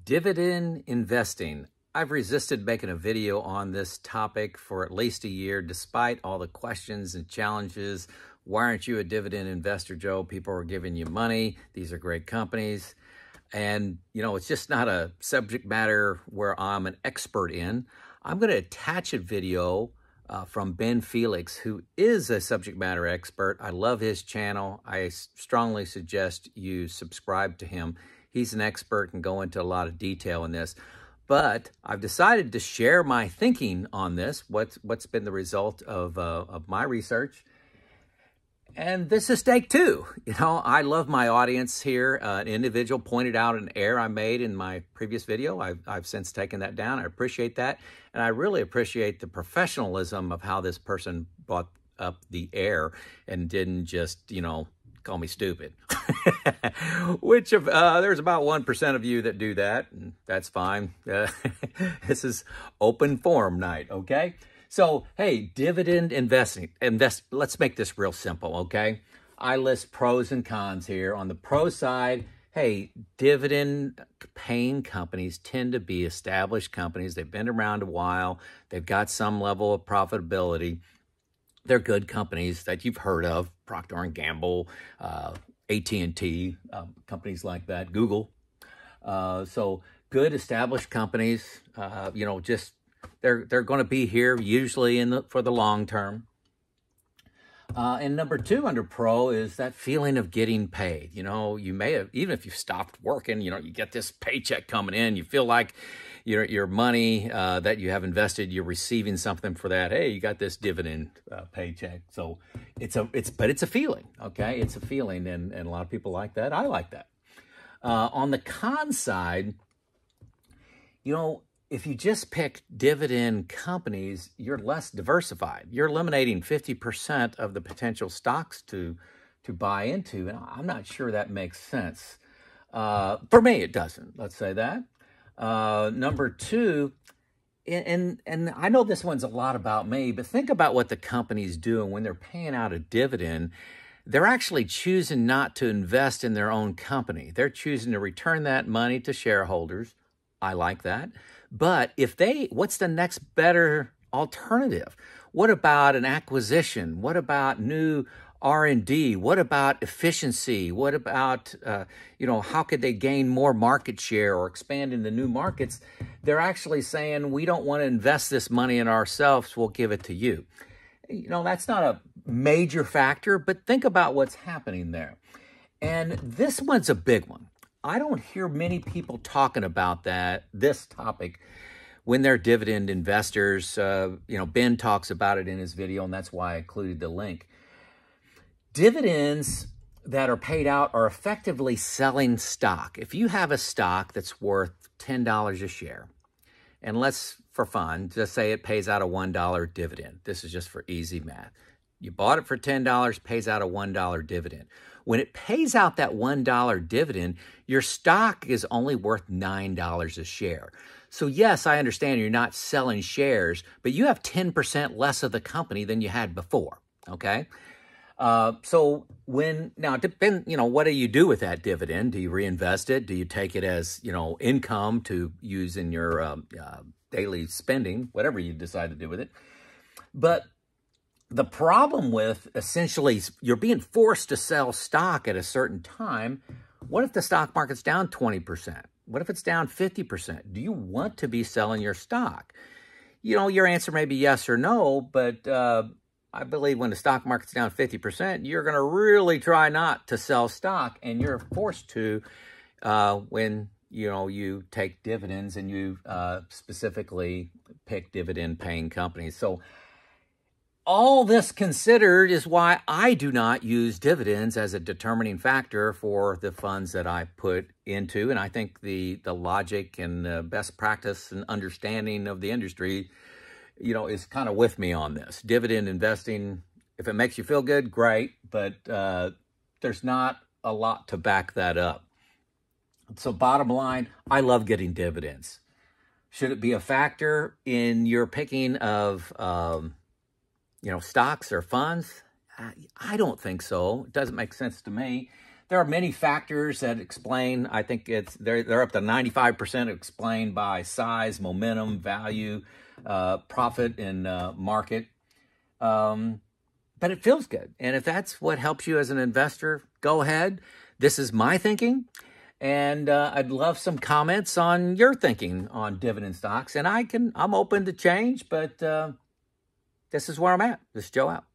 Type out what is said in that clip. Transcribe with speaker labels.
Speaker 1: Dividend investing. I've resisted making a video on this topic for at least a year, despite all the questions and challenges. Why aren't you a dividend investor, Joe? People are giving you money. These are great companies. And, you know, it's just not a subject matter where I'm an expert in. I'm going to attach a video from Ben Felix, who is a subject matter expert. I love his channel. I strongly suggest you subscribe to him. He's an expert and go into a lot of detail in this. But I've decided to share my thinking on this, what's been the result of my research. And this is take two. You know, I love my audience here. An individual pointed out an error I made in my previous video. I've since taken that down. I appreciate that. And I really appreciate the professionalism of how this person brought up the error and didn't just, you know, call me stupid. Which there's about 1% of you that do that, and that's fine. This is open forum night, okay? So, hey, dividend investing. Let's make this real simple, okay? I list pros and cons here. On the pro side, hey, dividend-paying companies tend to be established companies. They've been around a while. They've got some level of profitability. They're good companies that you've heard of, Procter & Gamble, AT&T, companies like that, Google. So good established companies, you know, just they're going to be here usually for the long term. And number two under pro is that feeling of getting paid. You know, you may have, even if you stopped working, you know, you get this paycheck coming in, you feel like your money that you have invested, you're receiving something for that. Hey, you got this dividend paycheck. So but it's a feeling, okay? It's a feeling, and a lot of people like that. I like that. On the con side, you know, if you just pick dividend companies, you're less diversified. You're eliminating 50% of the potential stocks to buy into, and I'm not sure that makes sense. For me, it doesn't. Let's say that. Number two, and I know this one's a lot about me, but think about what the company's doing when they're paying out a dividend. They're actually choosing not to invest in their own company. They're choosing to return that money to shareholders. I like that. But what's the next better alternative? What about an acquisition? What about new R&D? What about efficiency? What about, you know, how could they gain more market share or expand into new markets? They're actually saying, we don't want to invest this money in ourselves. We'll give it to you. You know, that's not a major factor, but think about what's happening there. And this one's a big one. I don't hear many people talking about this topic when they're dividend investors. You know, Ben talks about it in his video, and that's why I included the link. Dividends that are paid out are effectively selling stock. If you have a stock that's worth $10 a share, and let's, for fun, just say it pays out a $1 dividend. This is just for easy math. You bought it for $10, pays out a $1 dividend. When it pays out that $1 dividend, your stock is only worth $9 a share. So yes, I understand you're not selling shares, but you have 10% less of the company than you had before, okay? So now it depends, you know, what do you do with that dividend? Do you reinvest it? Do you take it as, you know, income to use in your daily spending, whatever you decide to do with it? But the problem with essentially you're being forced to sell stock at a certain time. What if the stock market's down 20%? What if it's down 50%? Do you want to be selling your stock? You know, your answer may be yes or no, but I believe when the stock market's down 50%, you're going to really try not to sell stock, and you're forced to when, you know, you take dividends and you specifically pick dividend-paying companies. So all this considered is why I do not use dividends as a determining factor for the funds that I put into. And I think the logic and the best practice and understanding of the industry, you know, is kind of with me on this. Dividend investing, if it makes you feel good, great. But there's not a lot to back that up. So bottom line, I love getting dividends. Should it be a factor in your picking of you know, stocks or funds? I don't think so. It doesn't make sense to me. There are many factors that explain. I think they're up to 95% explained by size, momentum, value, profit, and market. But it feels good. And if that's what helps you as an investor, go ahead. This is my thinking. And I'd love some comments on your thinking on dividend stocks. And I'm open to change, but this is where I'm at. This is Joe out.